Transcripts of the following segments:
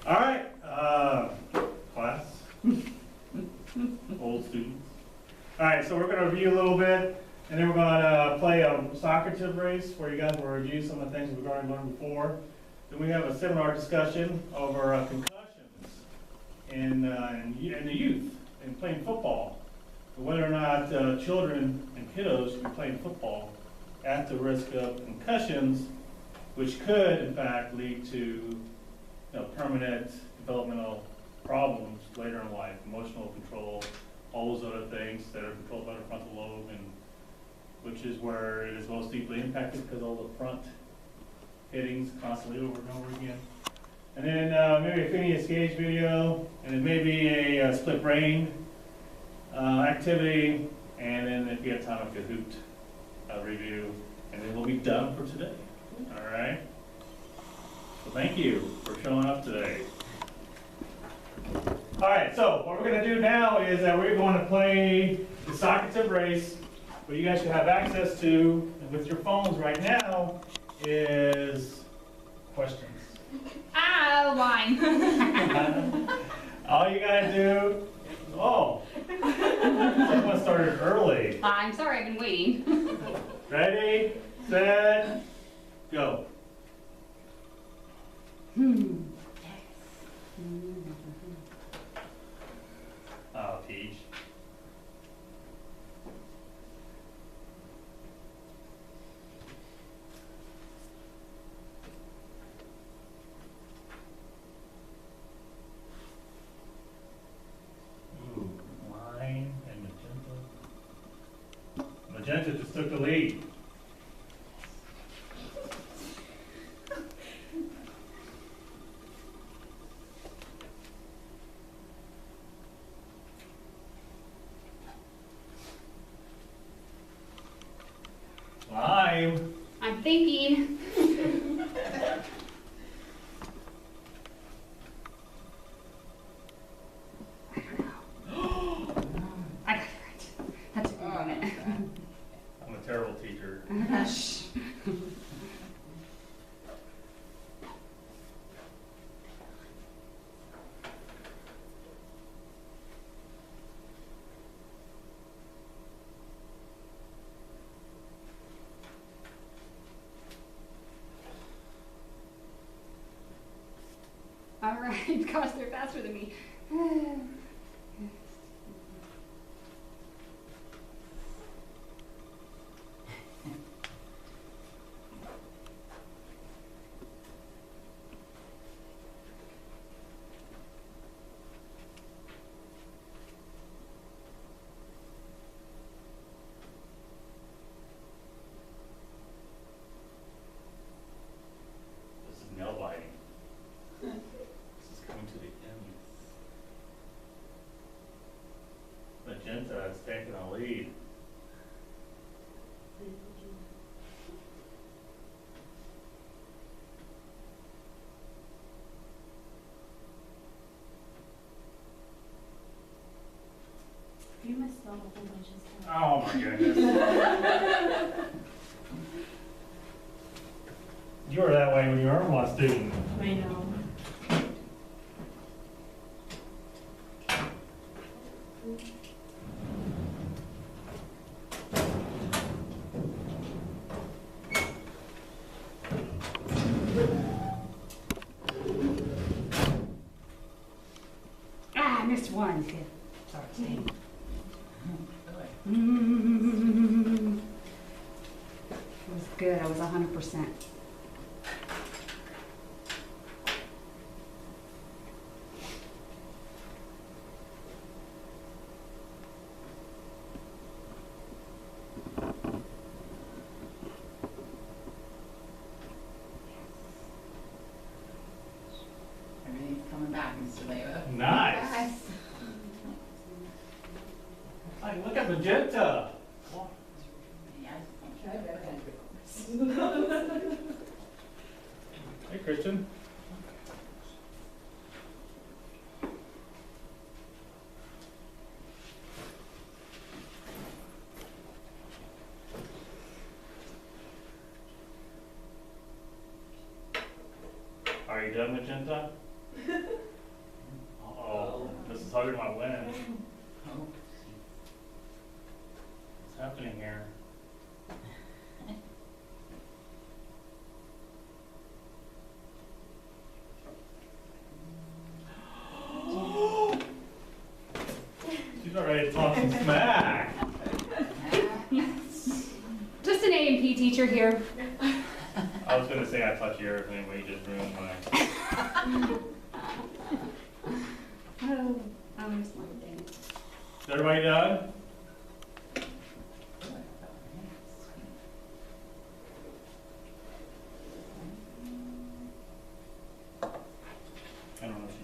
All right, class, old students. All right, so we're gonna review a little bit, and then we're gonna play a soccer tip race where you guys will review some of the things we've already learned before. Then we have a seminar discussion over concussions in the youth and playing football. Whether or not children and kiddos should be playing football at the risk of concussions, which could in fact lead to permanent developmental problems later in life, emotional control, all those other things that are controlled by the frontal lobe, and which is where it is most deeply impacted because all the front hittings constantly over and over again. And then maybe a Phineas Gage video, and then maybe a split brain activity, and then if you have time, a Kahoot review, and then we'll be done for today. All right? So thank you for showing up today. All right, so what we're going to do now is that we're going to play the soccer tip race. What you guys should have access to with your phones right now is questions. Line. All you got to do, someone started early. I'm sorry, I've been waiting. Ready, set, go. Oh, Peach. Ooh, lime and magenta. Magenta just took the lead. Lime. I'm thinking. I got it right. That's a good moment. I'm a terrible teacher. Shh. All right, gosh, they're faster than me. This is nail biting. This is coming to the end. Magenta is taking a lead. You misspelled a whole bunch of stuff. Oh my goodness. You were that way when you were a law student. I know. I missed one. Good. Sorry, Steve. It was good. I was 100%. Everything's coming back, Mr. Leva. Nice. Hey, look at Magenta. Hey, Christian. Are you done, Magenta? Oh, Mrs. Hugger might win. Oh, What's happening here? She's not ready to talk some smack. Just an A and P teacher here. I was gonna say I touch yours anyway, you just ruined mine. Oh, I was like, dang. Is everybody done? I don't know if she.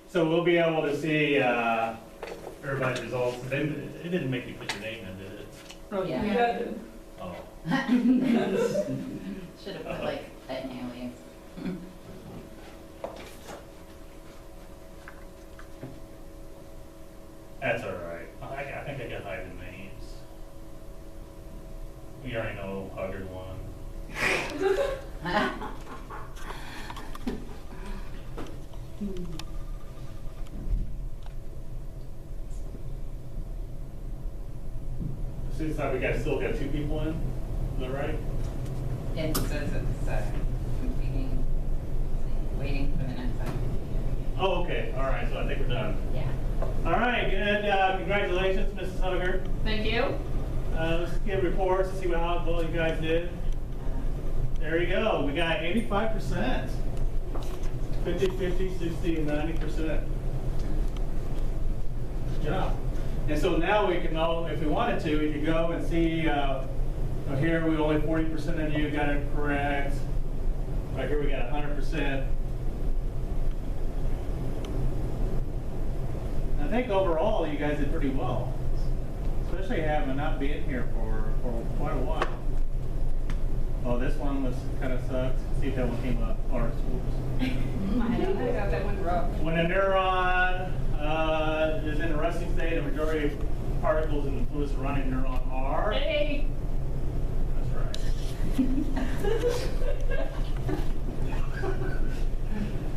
So we'll be able to see everybody's results. It didn't make you put your name in, did it? Oh, yeah. Yeah. Oh. Should have put like an alias. That's all right. I think I can hide the names. We already know Hugger won. Seems like we still got 2 people in. Is that right? It says it's competing, waiting for the next one. Oh, okay. All right. So I think we're done. Yeah. All right. Good. Congratulations, Mrs. Hugger. Thank you. Let's give reports to see how well you guys did. There you go. We got 85%. 50, 50, 60, and 90%. Good job. And so now we can know, if we wanted to, we could go and see, here we only 40% of you got it correct. Right here we got 100%. I think overall you guys did pretty well, especially having not been here for quite a while. Oh, this one was kind of sucked. See if that one came up. Or oops. I got that one rough. When a neuron is in a resting state, a majority of particles in the fluid surrounding the neuron are. Hey. That's right.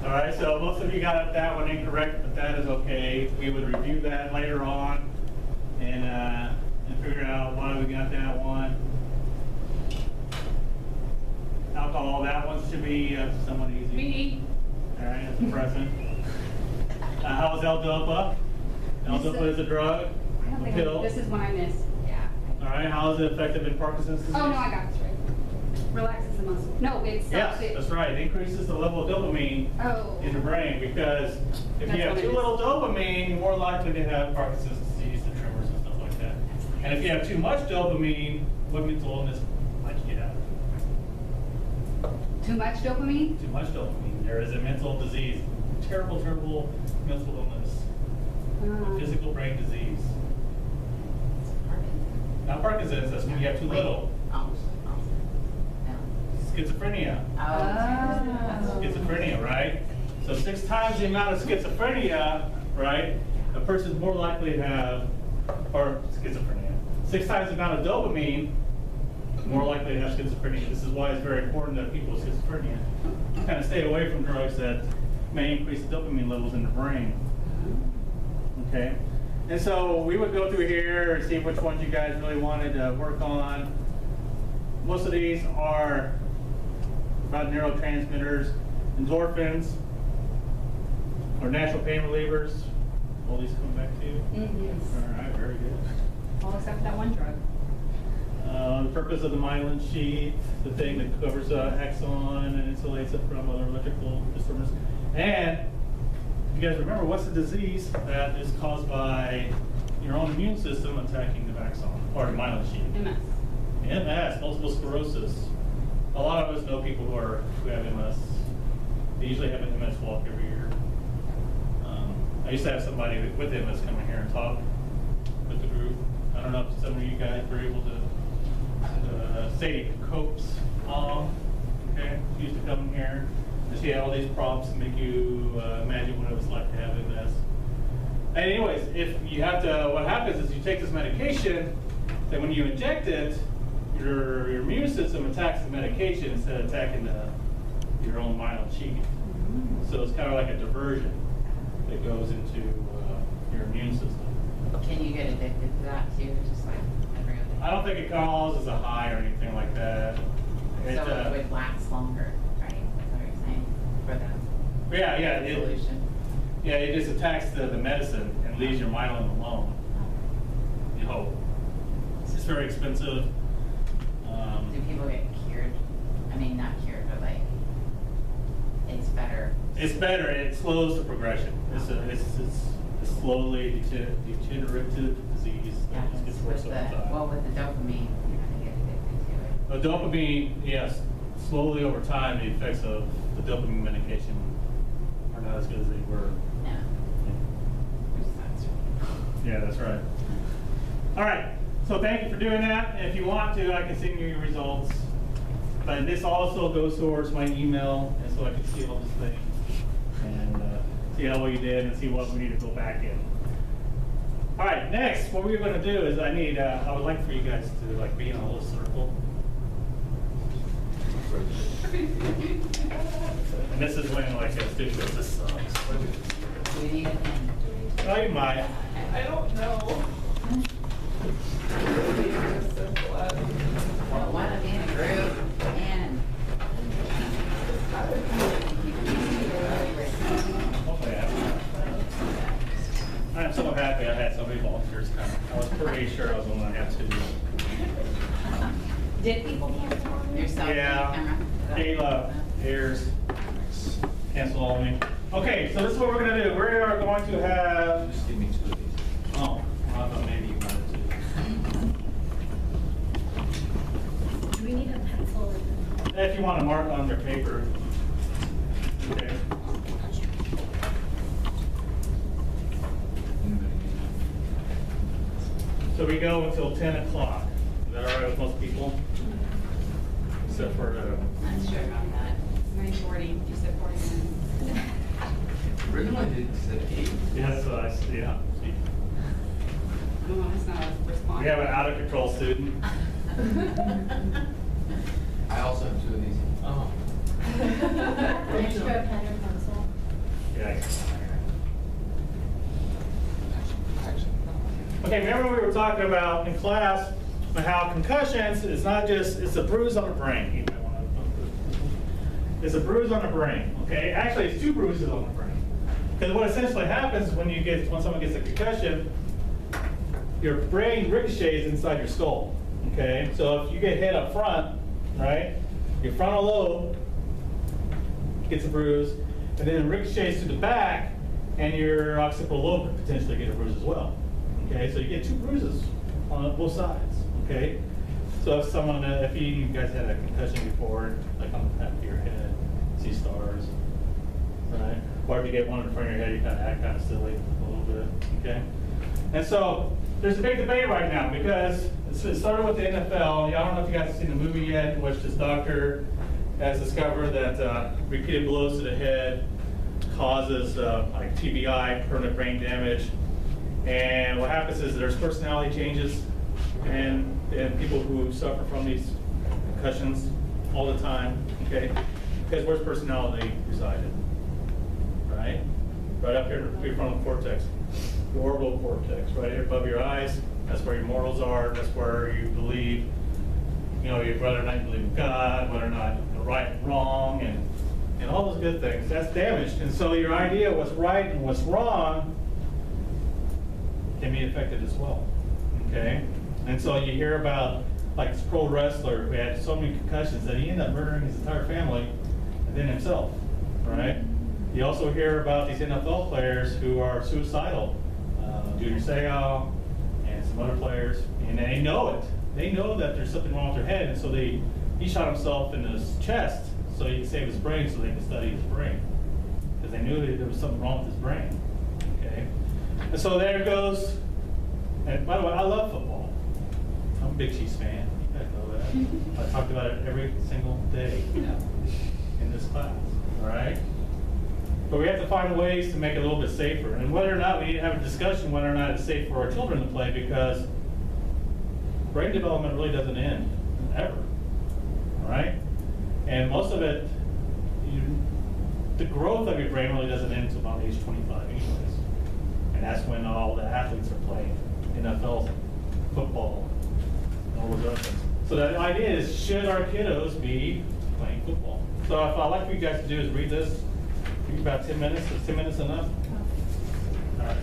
All right, so most of you got that one incorrect, but that is okay. We would review that later on and figure out why we got that one. Alcohol, that one should be somewhat easy. Me. All right, that's a present. How's L-Dopa? L-Dopa is a drug, I don't a think pill. this is one I missed. Yeah. All right, how is it effective in Parkinson's disease? Oh, no, I got this right. Relaxes the muscle. No, it's Yes, that's right. It increases the level of dopamine Oh. in the brain because if That's you have what it too is. little dopamine, you're more likely to have Parkinson's disease and tremors and stuff like that. And if you have too much dopamine, what mental illness might you have? Too much dopamine? Too much dopamine. There is a mental disease. Terrible, terrible mental illness. A physical brain disease. Not Parkinson's, that's when you have too little. Oh. Schizophrenia. Oh. Schizophrenia, right? So 6 times the amount of schizophrenia, right? A person's more likely to have, or schizophrenia. 6 times the amount of dopamine, more likely to have schizophrenia. This is why it's very important that people with schizophrenia kind of stay away from drugs that may increase the dopamine levels in the brain. Okay? And so we would go through here and see which ones you guys really wanted to work on. Most of these are about neurotransmitters, endorphins, or natural pain relievers. All these come back to you? Mm-hmm. All right, very good. All except for that one drug. The purpose of the myelin sheath, the thing that covers axon and insulates it from other electrical disturbances. And you guys remember, what's the disease that is caused by your own immune system attacking the axon or the myelin sheath? MS. MS, multiple sclerosis. A lot of us know people who have MS. They usually have an MS walk every year. I used to have somebody with MS come in here and talk with the group. I don't know if some of you guys were able to. Sadie Copes, okay, she used to come in here and she had all these prompts to make you imagine what it was like to have MS. And anyways, if you have to, what happens is you take this medication, then when you inject it, your immune system attacks the medication instead of attacking your own myelin sheath. So it's kind of like a diversion that goes into your immune system. Can you get addicted to that too, just like every other? I don't think it causes a high or anything like that. So it would last longer, right? Is that what you're saying? For the yeah, solution? yeah, it just attacks the medicine and leaves your myelin alone. You hope. It's very expensive. Do people get cured? I mean, not cured, but like, it's better. It's better. It slows the progression. It's slowly degenerative disease Yeah, that just gets worse with over time. well, with the dopamine, you're gonna get addicted to it. Dopamine, yes, slowly over time, the effects of the dopamine medication are not as good as they were. No. Yeah, that's right. All right, so thank you for doing that. If you want to, I can send you your results. But this also goes towards my email, and so I can see all this thing and see how well you did and see what we need to go back in. All right, next, what we're going to do is I would like for you guys to like be in a little circle. And this is when like a student goes, this sucks. Do we need a pen? Oh, you might. I don't know. Well, why not be in a group? And I'm so happy I had so many volunteers come. I was pretty sure I was going to have to. did people cancel on yourself on Yeah. the camera? Kayla, Ayers, cancel on me. Okay, so this is what we're going to do. We are going to have. Just give me 2 of these. Oh, I thought maybe you wanted to. Do we need a pencil? If you want to mark on your paper. Okay. So we go until 10 o'clock. Is that all right with most people? Except for Not sure about that. 9:40, you said 40 minutes. Originally, I did said 8. yeah, that's what I see. Yeah. See. No, it's not a response. We have an out of control student. I also have 2 of these. Oh. An extra pen or pencil? Yeah. Actually, Okay, remember we were talking about in class how concussions is not just, it's a bruise on the brain. You might wanna- It's a bruise on the brain, okay? Actually, it's 2 bruises on the brain. Because what essentially happens when someone gets a concussion, your brain ricochets inside your skull, okay? So if you get hit up front, right, your frontal lobe gets a bruise, and then it ricochets to the back, and your occipital lobe could potentially get a bruise as well. Okay, so you get 2 bruises on both sides. Okay, so if you guys had a concussion before, like on the back of your head, see stars, right? Or if you get one in front of your head, you kind of act kind of silly a little bit. Okay, and so there's a big debate right now because it started with the NFL. I don't know if you guys have seen the movie yet, in which this doctor has discovered that repeated blows to the head causes like TBI, permanent brain damage. And what happens is there's personality changes and people who suffer from these concussions all the time, okay? Because where's personality resided? Right? Right up here in the prefrontal cortex, the orbital cortex, right here above your eyes. That's where your morals are. That's where you believe, whether or not you believe in God, whether or not you're right and wrong, and all those good things. That's damaged. And so your idea of what's right and what's wrong can be affected as well, okay? And so you hear about, like this pro wrestler who had so many concussions that he ended up murdering his entire family and then himself, right? You also hear about these NFL players who are suicidal, Junior Seau and some other players, and they know it. They know that there's something wrong with their head, and so he shot himself in his chest so he could save his brain so they could study his brain. Because they knew that there was something wrong with his brain, okay? And so there it goes. And by the way, I love football. I'm a big Chiefs fan. You guys know that. I talked about it every single day in this class. All right? But we have to find ways to make it a little bit safer. And whether or not, we need to have a discussion whether or not it's safe for our children to play, because brain development really doesn't end, ever, all right? And most of it, the growth of your brain really doesn't end until about age 25 anyways. And that's when all the athletes are playing, NFL, football, and all those other things. So the idea is, should our kiddos be playing football? So if I'd like for you guys to do is read this, give you about 10 minutes. Is 10 minutes enough? All right.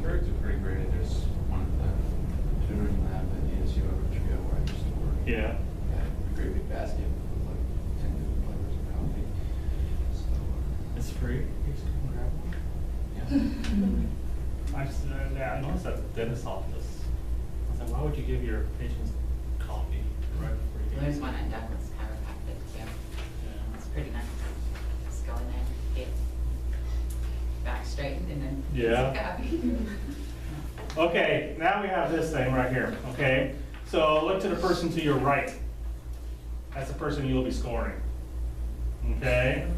Birds are pretty great. There's one at the tutoring lab at ESU over Trio where I used to work. Yeah. Had a great big basket with like 10 different flavors of coffee. So, It's free. you just come grab one. Yeah. I noticed at the dentist's office. I was like, why would you give your patients coffee right before you There's one at Douglas Chiropractic too. Yeah. It's pretty nice. Just go in there, get back straightened and then. Yeah. Coffee. Okay, now we have this thing right here, okay? So look to the person to your right. That's the person you'll be scoring. Okay?